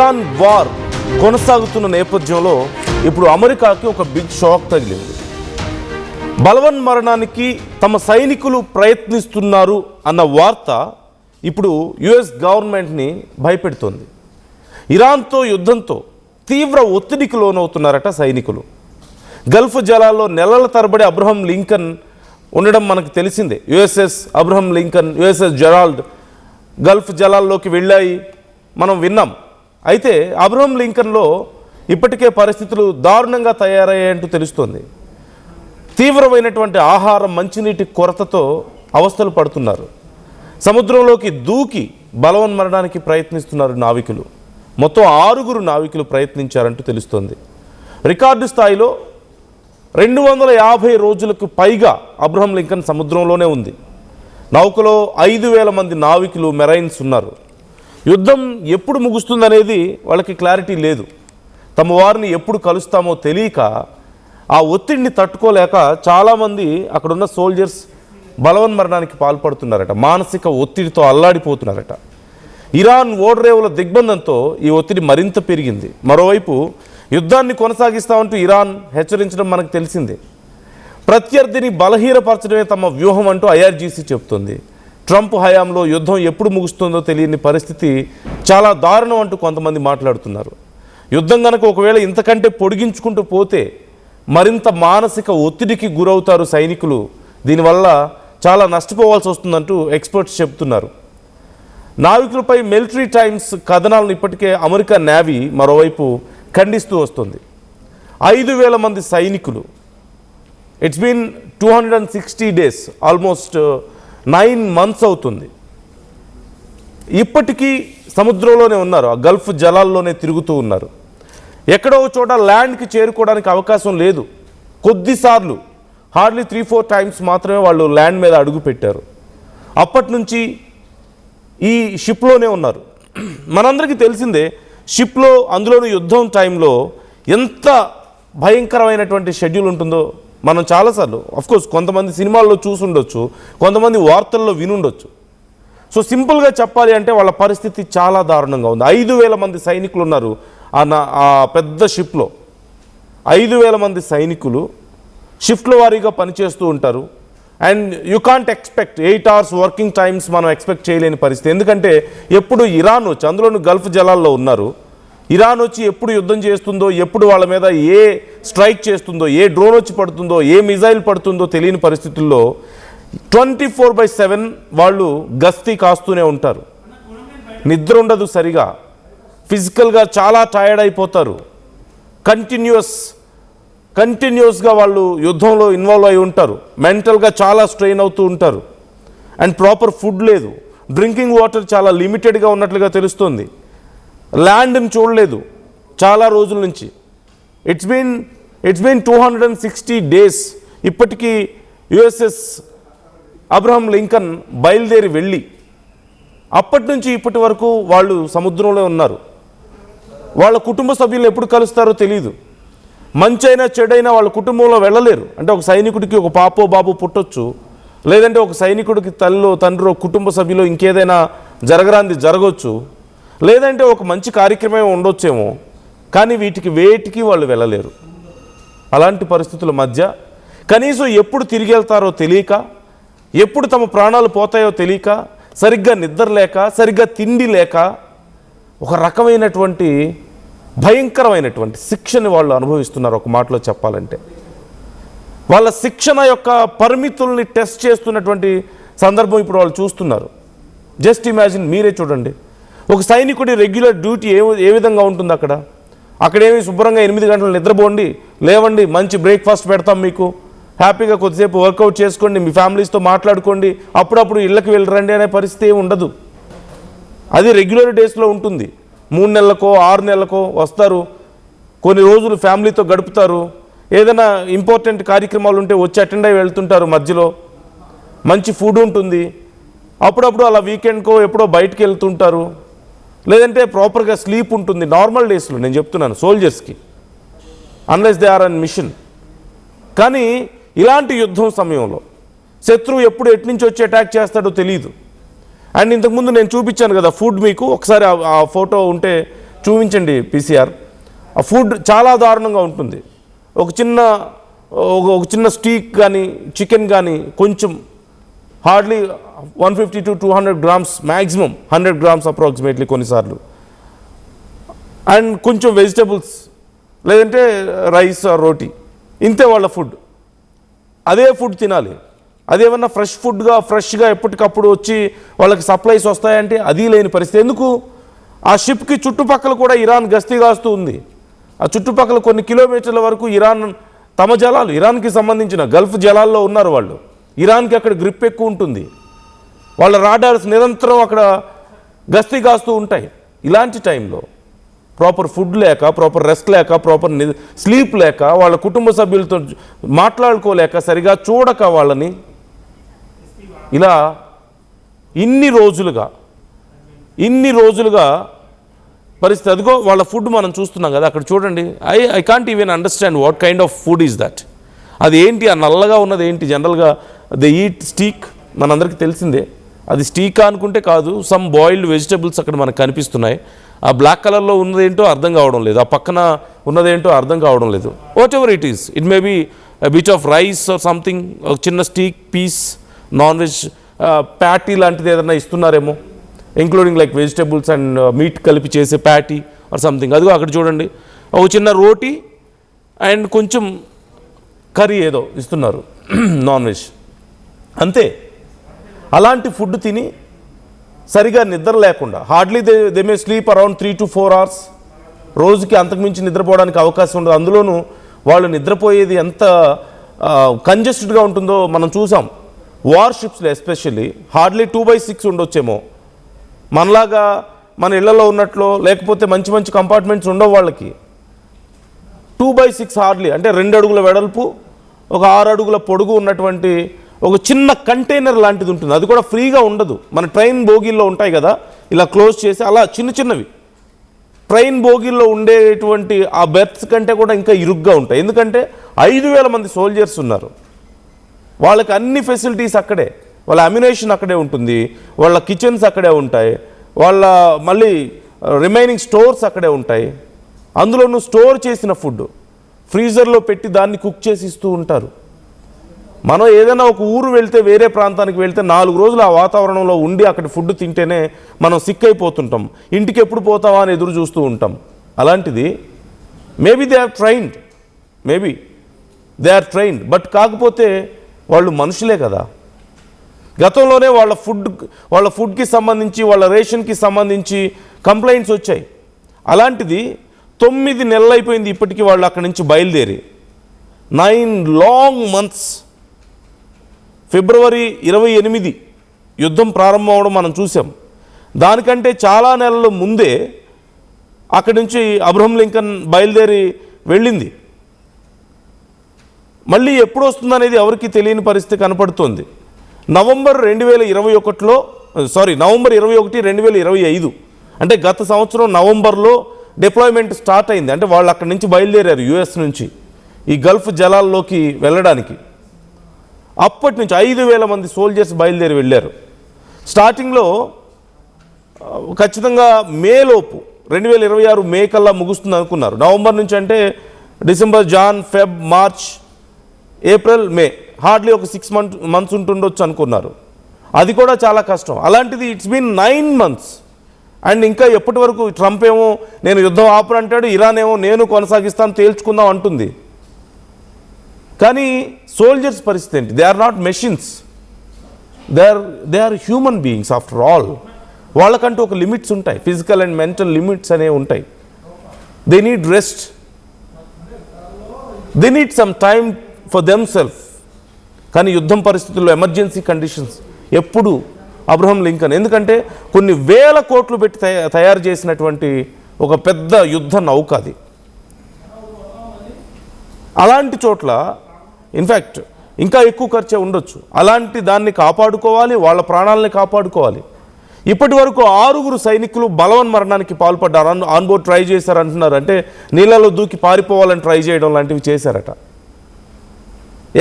Iran war కొనసాగుతున్న నేపథ్యంలో ఇప్పుడు అమెరికాకి ఒక బిగ్ షాక్ తగిలింది. బలవన్ మరణానికి తమ సైనికులు ప్రయత్నిస్తున్నారు అన్న వార్త ఇప్పుడు యుఎస్ గవర్నమెంట్ని భయపెడుతోంది. ఇరాన్తో యుద్ధంతో తీవ్ర ఒత్తిడికి లోనవుతున్నారట సైనికులు. గల్ఫ్ జలాల్లో నెలల తరబడి అబ్రహం లింకన్ ఉండడం మనకు తెలిసిందే. USS Abraham Lincoln, USS Gerald Gulf జలాల్లోకి వెళ్ళాయి, మనం విన్నాం. అయితే అబ్రహం లింకన్లో ఇప్పటికే పరిస్థితులు దారుణంగా తయారయ్యాయంటూ తెలుస్తోంది. తీవ్రమైనటువంటి ఆహారం, మంచినీటి కొరతతో అవస్థలు పడుతున్నారు. సముద్రంలోకి దూకి బలవన్ మరణానికి ప్రయత్నిస్తున్నారు నావికులు. మొత్తం 6 నావికులు ప్రయత్నించారంటూ తెలుస్తోంది. రికార్డు స్థాయిలో 250 రోజులకు పైగా అబ్రహం లింకన్ సముద్రంలోనే ఉంది. నౌకలో 5,000 మంది నావికులు, మెరైన్స్ ఉన్నారు. యుద్ధం ఎప్పుడు ముగుస్తుందనేది వాళ్ళకి క్లారిటీ లేదు. తమ వారిని ఎప్పుడు కలుస్తామో తెలియక, ఆ ఒత్తిడిని తట్టుకోలేక చాలామంది అక్కడున్న సోల్జర్స్ బలవన్ మరణానికి పాల్పడుతున్నారట. మానసిక ఒత్తిడితో అల్లాడిపోతున్నారట. ఇరాన్ ఓడరేవుల దిగ్బంధంతో ఈ ఒత్తిడి మరింత పెరిగింది. మరోవైపు యుద్ధాన్ని కొనసాగిస్తామంటూ ఇరాన్ హెచ్చరించడం మనకు తెలిసిందే. ప్రత్యర్థిని బలహీనపరచడమే తమ వ్యూహం అంటూ ఐఆర్జీసీ చెబుతోంది. ట్రంప్ హయాంలో యుద్ధం ఎప్పుడు ముగుస్తుందో తెలియని పరిస్థితి చాలా దారుణం అంటూ కొంతమంది మాట్లాడుతున్నారు. యుద్ధం కనుక ఒకవేళ ఇంతకంటే పొడిగించుకుంటూ పోతే మరింత మానసిక ఒత్తిడికి గురవుతారు సైనికులు. దీనివల్ల చాలా నష్టపోవాల్సి వస్తుందంటూ ఎక్స్పర్ట్స్ చెబుతున్నారు. నావికులపై మిలిటరీ టైమ్స్ కథనాలను ఇప్పటికే అమెరికా నేవీ మరోవైపు ఖండిస్తూ వస్తుంది. 5,000 మంది సైనికులు, it's been 260 days, almost 9 months అవుతుంది. ఇప్పటికీ సముద్రంలోనే ఉన్నారు, ఆ గల్ఫ్ జలాల్లోనే తిరుగుతూ ఉన్నారు. ఎక్కడో చోట ల్యాండ్కి చేరుకోవడానికి అవకాశం లేదు. కొద్దిసార్లు, హార్డ్లీ 3-4 times మాత్రమే వాళ్ళు ల్యాండ్ మీద అడుగు పెట్టారు. అప్పటి నుంచి ఈ షిప్లోనే ఉన్నారు. మనందరికీ తెలిసిందే, షిప్లో, అందులోని యుద్ధం టైంలో ఎంత భయంకరమైనటువంటి షెడ్యూల్ ఉంటుందో మనం చాలాసార్లు, అఫ్కోర్స్ కొంతమంది సినిమాల్లో చూసి ఉండొచ్చు, కొంతమంది వార్తల్లో వినుండొచ్చు. సో సింపుల్గా చెప్పాలి అంటే వాళ్ళ పరిస్థితి చాలా దారుణంగా ఉంది. 5,000 మంది సైనికులు ఉన్నారు ఆ పెద్ద షిప్లో. 5,000 మంది సైనికులు షిఫ్ట్ల వారీగా పనిచేస్తూ ఉంటారు. And you can't expect 8 hours working times మనం ఎక్స్పెక్ట్ చేయలేని పరిస్థితి. ఎందుకంటే ఎప్పుడు ఇరాన్ వచ్చి, అందులోనూ గల్ఫ్ జలాల్లో ఉన్నారు, ఇరాన్ వచ్చి ఎప్పుడు యుద్ధం చేస్తుందో, ఎప్పుడు వాళ్ళ మీద ఏ స్ట్రైక్ చేస్తుందో, ఏ డ్రోన్ వచ్చి పడుతుందో, ఏ మిజైల్ పడుతుందో తెలియని పరిస్థితుల్లో 24/7 వాళ్ళు గస్తీ కాస్తూనే ఉంటారు. నిద్ర ఉండదు సరిగా, ఫిజికల్గా చాలా టైర్డ్ అయిపోతారు. కంటిన్యూస్గా వాళ్ళు యుద్ధంలో ఇన్వాల్వ్ అయి ఉంటారు. మెంటల్గా చాలా స్ట్రెయిన్ అవుతూ ఉంటారు. అండ్ ప్రాపర్ ఫుడ్ లేదు. డ్రింకింగ్ వాటర్ చాలా లిమిటెడ్గా ఉన్నట్లుగా తెలుస్తుంది. ల్యాండ్ని చూడలేదు చాలా రోజుల నుంచి. It's been 260 days. ఇప్పటికీ యుఎస్ఎస్ అబ్రహం లింకన్ బయలుదేరి వెళ్ళి అప్పటి నుంచి ఇప్పటి వరకు వాళ్ళు సముద్రంలో ఉన్నారు. వాళ్ళ కుటుంబ సభ్యులు ఎప్పుడు కలుస్తారో తెలియదు. మంచైనా చెడైనా వాళ్ళ కుటుంబంలో వెళ్ళలేరు. అంటే ఒక సైనికుడికి ఒక పాపో బాబు పుట్టొచ్చు, లేదంటే ఒక సైనికుడికి తల్లిలో తండ్రిలో కుటుంబ సభ్యులో ఇంకేదైనా జరగరాంది జరగవచ్చు, లేదంటే ఒక మంచి కార్యక్రమం ఉండొచ్చేమో. కానీ వేటికి వాళ్ళు వెళ్ళలేరు. అలాంటి పరిస్థితుల మధ్య కనీసం ఎప్పుడు తిరిగి వెళ్తారో తెలియక, ఎప్పుడు తమ ప్రాణాలు పోతాయో తెలియక, సరిగ్గా నిద్ర లేక, సరిగ్గా తిండి లేక, ఒక రకమైనటువంటి భయంకరమైనటువంటి శిక్షని వాళ్ళు అనుభవిస్తున్నారు. ఒక మాటలో చెప్పాలంటే వాళ్ళ శిక్షణ యొక్క పరిమితుల్ని టెస్ట్ చేస్తున్నటువంటి సందర్భం ఇప్పుడు వాళ్ళు చూస్తున్నారు. జస్ట్ ఇమాజిన్, మీరే చూడండి, ఒక సైనికుడి రెగ్యులర్ డ్యూటీ ఏ విధంగా ఉంటుంది అక్కడేమి శుభ్రంగా 8 గంటలు నిద్రపోండి, లేవండి, మంచి బ్రేక్ఫాస్ట్ పెడతాం మీకు, హ్యాపీగా కొద్దిసేపు వర్కౌట్ చేసుకోండి, మీ ఫ్యామిలీస్తో మాట్లాడుకోండి, అప్పుడప్పుడు ఇళ్ళకి వెళ్ళరండి అనే పరిస్థితి ఏమి ఉండదు. అది రెగ్యులర్ డేస్లో ఉంటుంది. 3 నెలలకో 6 నెలలకో వస్తారు, కొన్ని రోజులు ఫ్యామిలీతో గడుపుతారు, ఏదైనా ఇంపార్టెంట్ కార్యక్రమాలు ఉంటే వచ్చి అటెండ్ అయ్యి వెళ్తుంటారు. మధ్యలో మంచి ఫుడ్ ఉంటుంది, అప్పుడప్పుడు అలా వీకెండ్కో ఎప్పుడో బయటికి వెళ్తుంటారు, లేదంటే ప్రాపర్గా స్లీప్ ఉంటుంది. నార్మల్ డేస్లో నేను చెప్తున్నాను సోల్జర్స్కి, unless they are on mission. కానీ ఇలాంటి యుద్ధం సమయంలో శత్రువు ఎప్పుడు ఎట్నుంచి వచ్చి అటాక్ చేస్తాడో తెలియదు. అండ్ ఇంతకుముందు నేను చూపించాను కదా ఫుడ్ మీకు, ఒకసారి ఆ ఫోటో ఉంటే చూపించండి పీసీఆర్. ఆ ఫుడ్ చాలా దారుణంగా ఉంటుంది. ఒక చిన్న స్టీక్ కానీ చికెన్ కానీ కొంచెం hardly 150 to 200 grams maximum 100 grams approximately కొన్నిసార్లు. అండ్ కొంచెం వెజిటబుల్స్ లేదంటే రైస్ ఆర్ రోటీ, ఇంతే వాళ్ళ ఫుడ్. అదే ఫుడ్ తినాలి. అదేమన్నా ఫ్రెష్గా ఎప్పటికప్పుడు వచ్చి వాళ్ళకి సప్లైస్ వస్తాయంటే అది లేని పరిస్థితి. ఎందుకు? ఆ షిప్కి చుట్టుపక్కల కూడా ఇరాన్ గస్తీ కాస్తూ ఉంది. ఆ చుట్టుపక్కల కొన్ని కిలోమీటర్ల వరకు ఇరాన్ తమ జలాలు, ఇరాన్కి సంబంధించిన గల్ఫ్ జలాల్లో ఉన్నారు వాళ్ళు. ఇరాన్కి అక్కడ గ్రిప్ ఎక్కువ ఉంటుంది. వాళ్ళ రాడార్స్ నిరంతరం అక్కడ గస్తీ కాస్తూ ఉంటాయి. ఇలాంటి టైంలో ప్రాపర్ ఫుడ్ లేక, ప్రాపర్ రెస్ట్ లేక, ప్రాపర్ స్లీప్ లేక, వాళ్ళ కుటుంబ సభ్యులతో మాట్లాడుకోలేక, సరిగా చూడక వాళ్ళని ఇలా ఇన్ని రోజులుగా పరిస్థితి. అదిగో వాళ్ళ ఫుడ్ మనం చూస్తున్నాం కదా అక్కడ చూడండి. I can't even understand what kind of food is that. అది ఏంటి? ఆ నల్లగా ఉన్నది ఏంటి? జనరల్గా దే ఈట్ స్టీక్, మనందరికీ తెలిసిందే. అది స్టీకా అనుకుంటే కాదు, సమ్ బాయిల్డ్ వెజిటబుల్స్ అక్కడ మనకు కనిపిస్తున్నాయి. ఆ బ్లాక్ కలర్లో ఉన్నదేంటో అర్థం కావడం లేదు, ఆ పక్కన ఉన్నదేంటో అర్థం కావడం లేదు. Whatever it is, it may be bit of rice or something, ఒక చిన్న steak piece, non veg patty లాంటిది ఏదైనా ఇస్తున్నారేమో, including like vegetables and meat కలిపి చేసే ప్యాటీ ఆర్ సంథింగ్. అదిగో అక్కడ చూడండి, ఒక చిన్న రోటీ అండ్ కొంచెం కర్రీ ఏదో ఇస్తున్నారు, నాన్ వెజ్, అంతే. అలాంటి ఫుడ్ తిని సరిగా నిద్ర లేకుండా, hardly they may sleep around 3 to 4 hours రోజుకి, అంతకుమించి నిద్రపోవడానికి అవకాశం ఉండదు. అందులోనూ వాళ్ళు నిద్రపోయేది ఎంత కంజెస్టెడ్గా ఉంటుందో మనం చూసాం. వార్ షిప్స్లో ఎస్పెషల్లీ హార్డ్లీ 2/6 ఉండొచ్చేమో. మనలాగా మన ఇళ్లలో ఉన్నట్లో లేకపోతే మంచి మంచి కంపార్ట్మెంట్స్ ఉండవు వాళ్ళకి. 2/6 హార్డ్లీ అంటే 2 అడుగుల వెడల్పు, ఒక 6 అడుగుల పొడుగు ఉన్నటువంటి ఒక చిన్న కంటైనర్ లాంటిది ఉంటుంది. అది కూడా ఫ్రీగా ఉండదు. మన ట్రైన్ బోగీల్లో ఉంటాయి కదా, ఇలా క్లోజ్ చేసి అలా చిన్నవి ట్రైన్ బోగీల్లో ఉండేటువంటి ఆ బెర్త్స్ కంటే కూడా ఇంకా ఇరుగ్గా ఉంటాయి. ఎందుకంటే 5,000 మంది సోల్జర్స్ ఉన్నారు. వాళ్ళకి అన్ని ఫెసిలిటీస్ అక్కడే, వాళ్ళ అమ్యునేషన్ అక్కడే ఉంటుంది, వాళ్ళ కిచెన్స్ అక్కడే ఉంటాయి, వాళ్ళ మళ్ళీ రిమైనింగ్ స్టోర్స్ అక్కడే ఉంటాయి. అందులోనూ స్టోర్ చేసిన ఫుడ్ ఫ్రీజర్లో పెట్టి దాన్ని కుక్ చేసి ఇస్తూ ఉంటారు. మనం ఏదైనా ఒక ఊరు వెళ్తే, వేరే ప్రాంతానికి వెళ్తే 4 రోజులు ఆ వాతావరణంలో ఉండి అక్కడ ఫుడ్ తింటేనే మనం సిక్ అయిపోతుంటాం. ఇంటికి ఎప్పుడు పోతావా అని ఎదురు చూస్తూ ఉంటాం. అలాంటిది maybe they are trained but కాకపోతే వాళ్ళు మనుషులే కదా. గతంలోనే వాళ్ళ ఫుడ్కి సంబంధించి, వాళ్ళ రేషన్కి సంబంధించి కంప్లైంట్స్ వచ్చాయి. అలాంటిది 9 నెలలు అయిపోయింది ఇప్పటికీ వాళ్ళు అక్కడి నుంచి బయలుదేరి. 9 లాంగ్ మంత్స్. ఫిబ్రవరి 28 యుద్ధం ప్రారంభం అవడం మనం చూసాం. దానికంటే చాలా నెలల ముందే అక్కడి నుంచి అబ్రహం లింకన్ బయలుదేరి వెళ్ళింది. మళ్ళీ ఎప్పుడు వస్తుందనేది ఎవరికి తెలియని పరిస్థితి కనపడుతోంది. నవంబర్ 21, 2025 అంటే గత సంవత్సరం నవంబర్లో డిప్లాయ్మెంట్ స్టార్ట్ అయింది. అంటే వాళ్ళు అక్కడి నుంచి బయలుదేరారు యుఎస్ నుంచి ఈ గల్ఫ్ జలాల్లోకి వెళ్ళడానికి. అప్పటి నుంచి 5,000 మంది సోల్జర్స్ బయలుదేరి వెళ్ళారు. స్టార్టింగ్లో ఖచ్చితంగా మేలోపు 2026 మే కల్లా ముగుస్తుంది అనుకున్నారు. నవంబర్ నుంచి అంటే December, Jan, Feb, March, April, May, hardly ఒక 6 months ఉంటుండొచ్చు అనుకున్నారు. అది కూడా చాలా కష్టం. అలాంటిది ఇట్స్ బీన్ 9 months. అండ్ ఇంకా ఎప్పటి వరకు ట్రంప్ ఏమో నేను యుద్ధం ఆపరు అంటాడు, ఇరాన్ ఏమో నేను కొనసాగిస్తాను, తేల్చుకుందాం అంటుంది. కానీ సోల్జర్స్ పరిస్థితి ఏంటి? They are not machines, they are human beings after all. వాళ్ళకంటూ ఒక లిమిట్స్ ఉంటాయి, ఫిజికల్ అండ్ మెంటల్ లిమిట్స్ అనేవి ఉంటాయి. They need rest, they need some time for them self. కానీ యుద్ధం పరిస్థితుల్లో, ఎమర్జెన్సీ కండిషన్స్ ఎప్పుడు అబ్రహం లింకన్, ఎందుకంటే కొన్ని వేల కోట్లు పెట్టి తయారు చేసినటువంటి ఒక పెద్ద యుద్ధ నౌక అది. అలాంటి చోట్ల ఇన్ఫ్యాక్ట్ ఇంకా ఎక్కువ ఖర్చే ఉండొచ్చు. అలాంటి దాన్ని కాపాడుకోవాలి, వాళ్ళ ప్రాణాలని కాపాడుకోవాలి. ఇప్పటి వరకు 6 సైనికులు బలవన్మరణానికి పాల్పడ్డారు. ఆన్బోర్డ్ ట్రై చేశారు అంటున్నారు. అంటే నీళ్ళలో దూకి పారిపోవాలని ట్రై చేయడం లాంటివి చేశారట.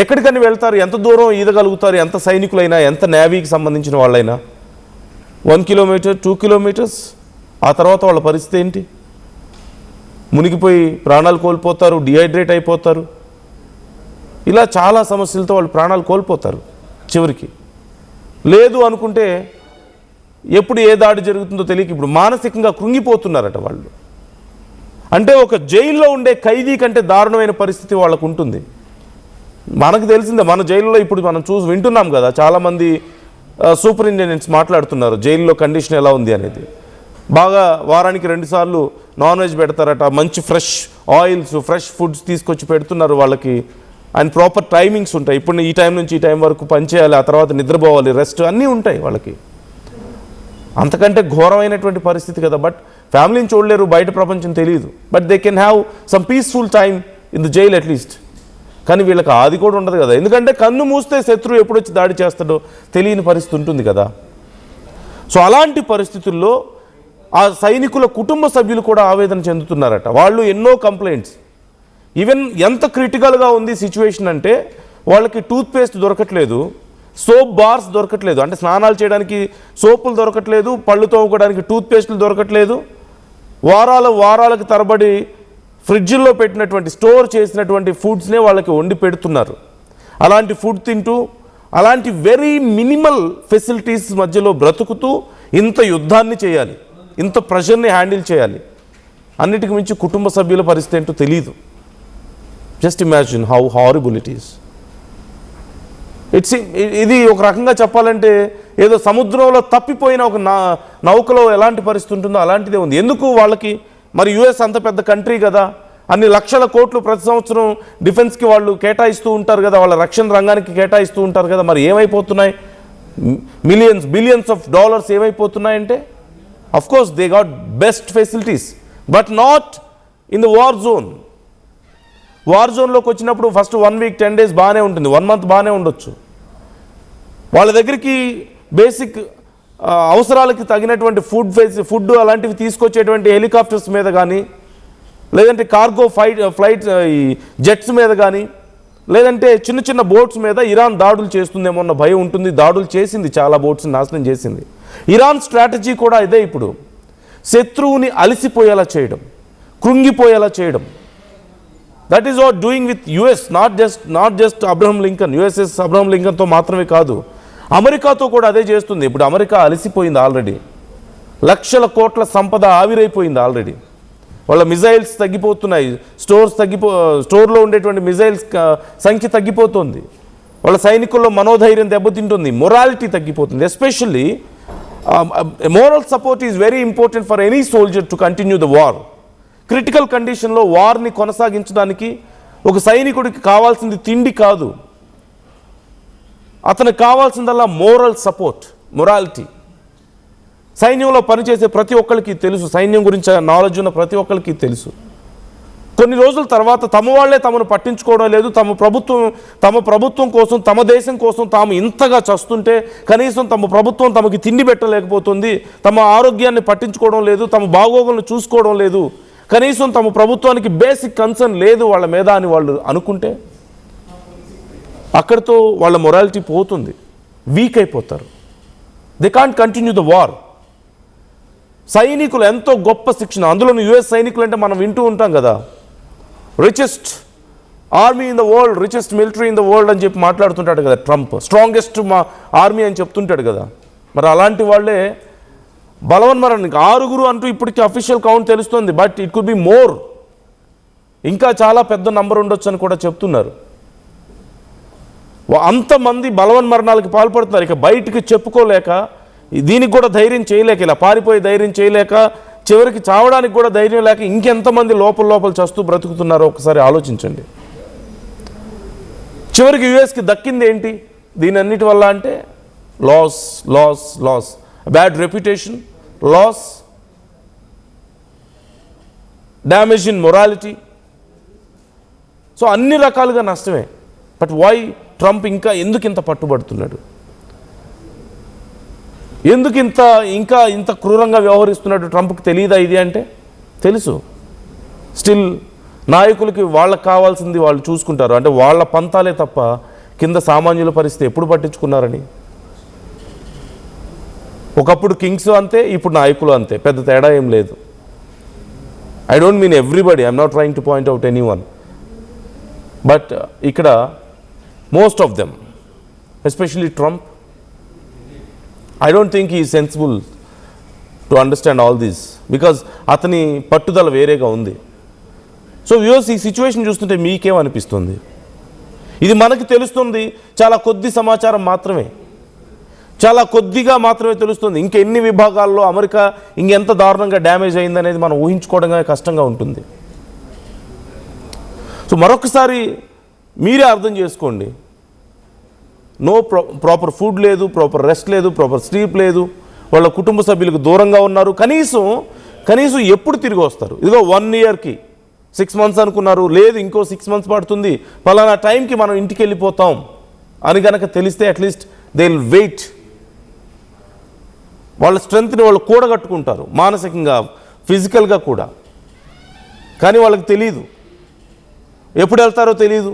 ఎక్కడికని వెళ్తారు? ఎంత దూరం ఈదగలుగుతారు? ఎంత సైనికులైనా, ఎంత నేవీకి సంబంధించిన వాళ్ళైనా 1 kilometer, 2 kilometers. ఆ తర్వాత వాళ్ళ పరిస్థితి ఏంటి? మునిగిపోయి ప్రాణాలు కోల్పోతారు, డిహైడ్రేట్ అయిపోతారు. ఇలా చాలా సమస్యలతో వాళ్ళు ప్రాణాలు కోల్పోతారు చివరికి. లేదు అనుకుంటే ఎప్పుడు ఏ దాడి జరుగుతుందో తెలియక ఇప్పుడు మానసికంగా కృంగిపోతున్నారట వాళ్ళు. అంటే ఒక జైల్లో ఉండే ఖైదీ కంటే దారుణమైన పరిస్థితి వాళ్ళకు ఉంటుంది. మనకు తెలిసిందే, మన జైల్లో ఇప్పుడు మనం వింటున్నాం కదా, చాలామంది సూపరింటెండెంట్స్ మాట్లాడుతున్నారు జైల్లో కండిషన్ ఎలా ఉంది అనేది. బాగా వారానికి 2 సార్లు నాన్ వెజ్ పెడతారట, మంచి ఫ్రెష్ ఆయిల్స్, ఫ్రెష్ ఫుడ్స్ తీసుకొచ్చి పెడుతున్నారు వాళ్ళకి. అండ్ ప్రాపర్ టైమింగ్స్ ఉంటాయి. ఇప్పుడు ఈ టైం నుంచి ఈ టైం వరకు పనిచేయాలి, ఆ తర్వాత నిద్రపోవాలి, రెస్ట్ అన్నీ ఉంటాయి వాళ్ళకి. అంతకంటే ఘోరమైనటువంటి పరిస్థితి కదా. బట్ ఫ్యామిలీని చూడలేరు, బయట ప్రపంచం తెలియదు. But they can have some peaceful time in the jail at least. కానీ వీళ్ళకి అది కూడా ఉండదు కదా, ఎందుకంటే కన్ను మూస్తే శత్రువు ఎప్పుడు వచ్చి దాడి చేస్తాడో తెలియని పరిస్థితి ఉంటుంది కదా. సో అలాంటి పరిస్థితుల్లో ఆ సైనికుల కుటుంబ సభ్యులు కూడా ఆవేదన చెందుతున్నారట. వాళ్ళు ఎన్నో కంప్లైంట్స్, ఈవెన్ ఎంత క్రిటికల్గా ఉంది సిచ్యువేషన్ అంటే వాళ్ళకి టూత్పేస్ట్ దొరకట్లేదు, సోప్ బార్స్ దొరకట్లేదు, అంటే స్నానాలు చేయడానికి సోపులు దొరకట్లేదు, పళ్ళు తోముకోవడానికి టూత్పేస్టులు దొరకట్లేదు. వారాలకు తరబడి ఫ్రిడ్జ్లో పెట్టినటువంటి స్టోర్ చేసినటువంటి ఫుడ్స్నే వాళ్ళకి వండి పెడుతున్నారు. అలాంటి ఫుడ్ తింటూ అలాంటి వెరీ మినిమల్ ఫెసిలిటీస్ మధ్యలో బ్రతుకుతూ ఇంత యుద్ధాన్ని చేయాలి, ఇంత ప్రెషర్ని హ్యాండిల్ చేయాలి. అన్నిటికి మించి కుటుంబ సభ్యుల పరిస్థితి ఏంటో తెలీదు. Just imagine how horrible it is. ఇది ఒక రకంగా చెప్పాలంటే ఏదో సముద్రంలో తప్పిపోయిన ఒక నౌకలో ఎలాంటి పరిస్థితి ఉంటుందో అలాంటిదే ఉంది. ఎందుకు వాళ్ళకి మరి యుఎస్ అంత పెద్ద కంట్రీ కదా, అన్ని లక్షల కోట్లు ప్రతి సంవత్సరం డిఫెన్స్కి వాళ్ళు కేటాయిస్తూ ఉంటారు కదా, వాళ్ళ రక్షణ రంగానికి కేటాయిస్తూ ఉంటారు కదా. మరి ఏమైపోతున్నాయి, బిలియన్స్ ఆఫ్ డాలర్స్ ఏమైపోతున్నాయంటే of course they got best facilities but not in the war zone. War జోన్లోకి వచ్చినప్పుడు ఫస్ట్ 1 వీక్ 10 డేస్ బాగానే ఉంటుంది, 1 మంత్ బాగానే ఉండొచ్చు. వాళ్ళ దగ్గరికి బేసిక్ అవసరాలకి తగినటువంటి ఫుడ్ అలాంటివి తీసుకొచ్చేటువంటి హెలికాప్టర్స్ మీద కానీ, లేదంటే కార్గో ఫ్లైట్ ఈ జెట్స్ మీద కానీ, లేదంటే చిన్న చిన్న బోట్స్ మీద ఇరాన్ దాడులు చేస్తుందేమో అన్న భయం ఉంటుంది. దాడులు చేసింది, చాలా బోట్స్ని నాశనం చేసింది. ఇరాన్ స్ట్రాటజీ కూడా ఇదే. ఇప్పుడు శత్రువుని అలసిపోయేలా చేయడం, కృంగిపోయేలా చేయడం. That is what doing with US, not just Abraham Lincoln. USS Abraham లింకన్తో మాత్రమే కాదు, అమెరికాతో కూడా అదే చేస్తుంది. ఇప్పుడు అమెరికా అలసిపోయింది ఆల్రెడీ, లక్షల కోట్ల సంపద ఆవిరైపోయింది ఆల్రెడీ. వాళ్ళ మిజైల్స్ తగ్గిపోతున్నాయి, స్టోర్లో ఉండేటువంటి మిజైల్స్ సంఖ్య తగ్గిపోతుంది, వాళ్ళ సైనికుల్లో మనోధైర్యం దెబ్బతింటుంది, మొరాలిటీ తగ్గిపోతుంది. Especially moral support is very important for any soldier to continue the war. Critical కండిషన్లో వార్ని కొనసాగించడానికి ఒక సైనికుడికి కావాల్సింది తిండి కాదు, అతనికి కావాల్సిందల్లా మోరల్ సపోర్ట్, మొరాలిటీ. సైన్యంలో పనిచేసే ప్రతి ఒక్కరికి తెలుసు, సైన్యం గురించి నాలెడ్జ్ ఉన్న ప్రతి ఒక్కరికి తెలుసు. కొన్ని రోజుల తర్వాత తమ వాళ్లే తమను పట్టించుకోవడం లేదు, తమ ప్రభుత్వం కోసం, తమ దేశం కోసం తాము ఇంతగా చస్తుంటే కనీసం తమ ప్రభుత్వం తమకి తిండి పెట్టలేకపోతుంది, తమ ఆరోగ్యాన్ని పట్టించుకోవడం లేదు, తమ బాగోగులను చూసుకోవడం లేదు, కనీసం తమ ప్రభుత్వానికి బేసిక్ కన్సర్న్ లేదు వాళ్ళ మీద అని వాళ్ళు అనుకుంటే అక్కడితో వాళ్ళ మొరాలిటీ పోతుంది, వీక్ అయిపోతారు. They can't continue the war. సైనికులు ఎంతో గొప్ప శిక్షణ, అందులోని యుఎస్ సైనికులు అంటే మనం వింటూ ఉంటాం కదా, richest army in the world, richest military in the world అని చెప్పి మాట్లాడుతుంటాడు కదా ట్రంప్. స్ట్రాంగెస్ట్ మా ఆర్మీ అని చెప్తుంటాడు కదా. మరి అలాంటి వాళ్ళే బలవన్మరణానికి 6 అంటూ ఇప్పటికీ అఫీషియల్ కౌంట్ తెలుస్తుంది. But it could be more, ఇంకా చాలా పెద్ద నంబర్ ఉండొచ్చు అని కూడా చెప్తున్నారు. అంతమంది బలవన్మరణాలకు పాల్పడుతున్నారు. ఇక బయటికి చెప్పుకోలేక, దీనికి కూడా ధైర్యం చేయలేక, ఇలా పారిపోయి ధైర్యం చేయలేక, చివరికి చావడానికి కూడా ధైర్యం లేక ఇంకెంతమంది లోపల చస్తూ బ్రతుకుతున్నారో ఒకసారి ఆలోచించండి. చివరికి యుఎస్కి దక్కింది ఏంటి దీని అన్నిటి వల్ల అంటే loss, bad reputation, loss, damage in morality. So అన్ని రకాలుగా నష్టమే. బట్ వై ట్రంప్ ఎందుకు ఇంత పట్టుబడుతున్నాడు, ఎందుకు ఇంత క్రూరంగా వ్యవహరిస్తున్నాడు? ట్రంప్కి తెలియదా ఇది అంటే? తెలుసు. స్టిల్ నాయకులకి వాళ్ళకి కావాల్సింది వాళ్ళు చూసుకుంటారు, అంటే వాళ్ళ పంతాలే తప్ప కింద సామాన్యుల పరిస్థితి ఎప్పుడు పట్టించుకున్నారని. ఒకప్పుడు కింగ్స్ అంతే, ఇప్పుడు నాయకులు అంతే, పెద్ద తేడా ఏం లేదు. I don't mean everybody, I'm not trying to point out any one, but ఇక్కడ most of them, especially Trump, I don't think is sensible to understand all these, because అతని పట్టుదల వేరేగా ఉంది. సో వ్యూవర్స్, ఈ సిచ్యువేషన్ చూస్తుంటే మీకేమనిపిస్తుంది? ఇది మనకి తెలుస్తుంది చాలా కొద్ది సమాచారం మాత్రమే, చాలా కొద్దిగా మాత్రమే తెలుస్తుంది. ఇంకెన్ని విభాగాల్లో అమెరికా ఇంకెంత దారుణంగా డ్యామేజ్ అయిందనేది మనం ఊహించుకోవడంగా కష్టంగా ఉంటుంది. సో మరొకసారి మీరే అర్థం చేసుకోండి. నో ప్రాపర్ ఫుడ్ లేదు, ప్రాపర్ రెస్ట్ లేదు, ప్రాపర్ స్లీప్ లేదు, వాళ్ళ కుటుంబ సభ్యులకు దూరంగా ఉన్నారు. కనీసం ఎప్పుడు తిరిగి వస్తారు? ఇదిగో 1 ఇయర్కి 6 మంత్స్ అనుకున్నారు, లేదు ఇంకో 6 మంత్స్ పడుతుంది, పలానా టైంకి మనం ఇంటికి వెళ్ళిపోతాం అని కనుక తెలిస్తే అట్లీస్ట్ దే విల్ వెయిట్. వాళ్ళ స్ట్రెంగ్త్ని వాళ్ళు కూడగట్టుకుంటారు, మానసికంగా ఫిజికల్గా కూడా. కానీ వాళ్ళకి తెలియదు, ఎప్పుడు వెళ్తారో తెలియదు,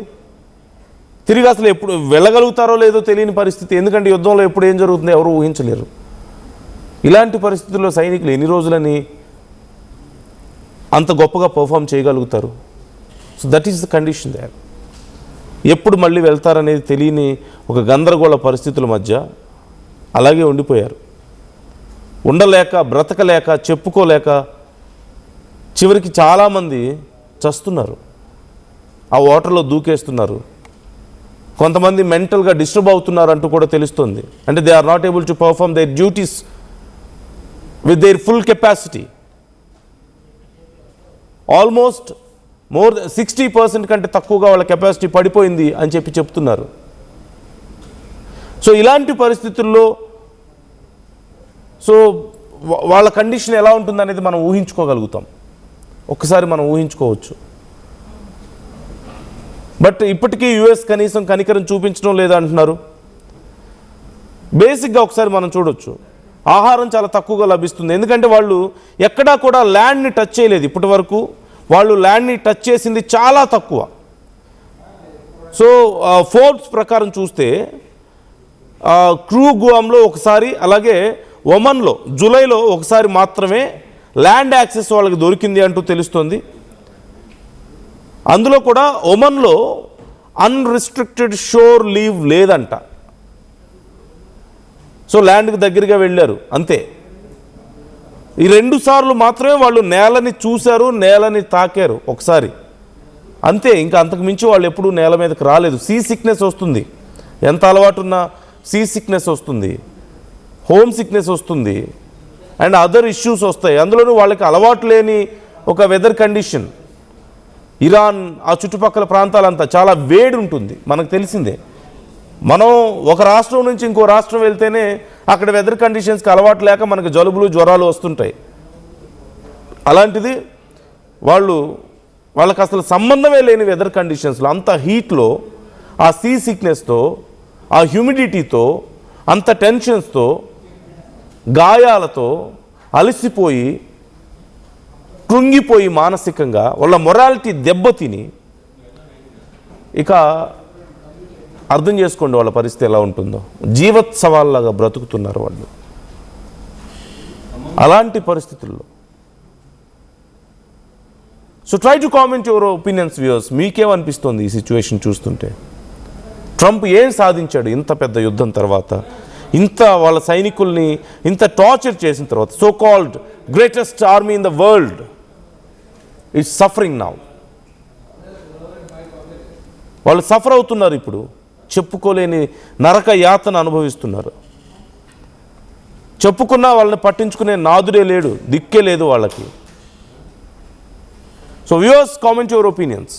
తిరిగి అసలు ఎప్పుడు వెళ్ళగలుగుతారో లేదో తెలియని పరిస్థితి. ఎందుకంటే యుద్ధంలో ఎప్పుడు ఏం జరుగుతుందో ఎవరు ఊహించలేరు. ఇలాంటి పరిస్థితుల్లో సైనికులు ఎన్ని రోజులని అంత గొప్పగా పర్ఫామ్ చేయగలుగుతారు? So that is the condition there. ఎప్పుడు మళ్ళీ వెళ్తారనేది తెలియని ఒక గందరగోళ పరిస్థితుల మధ్య అలాగే ఉండిపోయారు. ఉండలేక, బ్రతకలేక, చెప్పుకోలేక చివరికి చాలామంది చస్తున్నారు, ఆ వాటర్లో దూకేస్తున్నారు. కొంతమంది మెంటల్గా డిస్టర్బ్ అవుతున్నారు అంటూ కూడా తెలుస్తుంది. అంటే they are not able to perform their duties with their full capacity. Almost more 60% కంటే తక్కువగా వాళ్ళ కెపాసిటీ పడిపోయింది అని చెప్తున్నారు. సో ఇలాంటి పరిస్థితుల్లో సో వాళ్ళ కండిషన్ ఎలా ఉంటుందనేది మనం ఊహించుకోగలుగుతాం, ఒక్కసారి మనం ఊహించుకోవచ్చు. బట్ ఇప్పటికీ యుఎస్ కనీసం కనికరం చూపించడం లేదా అంటున్నారు. బేసిక్గా ఒకసారి మనం చూడొచ్చు, ఆహారం చాలా తక్కువగా లభిస్తుంది. ఎందుకంటే వాళ్ళు ఎక్కడా కూడా ల్యాండ్ని టచ్ చేయలేదు ఇప్పటి వరకు. వాళ్ళు ల్యాండ్ని టచ్ చేసింది చాలా తక్కువ. సో ఫోర్బ్స్ ప్రకారం చూస్తే క్రూ గువామ్లో ఒకసారి, అలాగే ఒమన్లో జూలైలో ఒకసారి మాత్రమే ల్యాండ్ యాక్సెస్ వాళ్ళకి దొరికింది అంటూ తెలుస్తుంది. అందులో కూడా ఒమన్లో అన్రిస్ట్రిక్టెడ్ షోర్ లీవ్ లేదంట. సో ల్యాండ్కి దగ్గరగా వెళ్ళారు అంతే. ఈ 2 సార్లు మాత్రమే వాళ్ళు నేలని చూశారు, నేలని తాకారు ఒకసారి అంతే. ఇంకా అంతకు మించి వాళ్ళు ఎప్పుడూ నేల మీదకి రాలేదు. సీ సిక్నెస్ వస్తుంది, ఎంత అలవాటు ఉన్నా సీ సిక్నెస్ వస్తుంది, హోమ్ సిక్నెస్ వస్తుంది, అండ్ అదర్ ఇష్యూస్ వస్తాయి. అందులోనూ వాళ్ళకి అలవాటు లేని ఒక వెదర్ కండిషన్. ఇరాన్ ఆ చుట్టుపక్కల ప్రాంతాలంతా చాలా వేడి ఉంటుంది, మనకు తెలిసిందే. మనం ఒక రాష్ట్రం నుంచి ఇంకో రాష్ట్రం వెళ్తేనే అక్కడ వెదర్ కండిషన్స్కి అలవాటు లేక మనకు జలుబులు, జ్వరాలు వస్తుంటాయి. అలాంటిది వాళ్ళకి అసలు సంబంధమే లేని వెదర్ కండిషన్స్లో, అంత హీట్లో, ఆ సీ సిక్నెస్తో, ఆ హ్యూమిడిటీతో, అంత టెన్షన్స్తో, గాయాలతో అలసిపోయి కృంగిపోయి మానసికంగా వాళ్ళ మొరాలిటీ దెబ్బతిని, ఇక అర్థం చేసుకోండి వాళ్ళ పరిస్థితి ఎలా ఉంటుందో. జీవోత్సవాల్లాగా బ్రతుకుతున్నారు వాళ్ళు అలాంటి పరిస్థితుల్లో. So try to comment your opinions viewers. మీకేమనిపిస్తుంది ఈ సిచ్యువేషన్ చూస్తుంటే? ట్రంప్ ఏం సాధించాడు ఇంత పెద్ద యుద్ధం తర్వాత, ఇంత వాళ్ళ సైనికుల్ని ఇంత టార్చర్ చేసిన తర్వాత? So called greatest army in the world is suffering now. వాళ్ళు సఫర్ అవుతున్నారు ఇప్పుడు, చెప్పుకోలేని నరక యాతన అనుభవిస్తున్నారు. చెప్పుకున్నా వాళ్ళని పట్టించుకునే నాదుడే లేడు, దిక్కే లేదు వాళ్ళకి. So viewers, comment your opinions.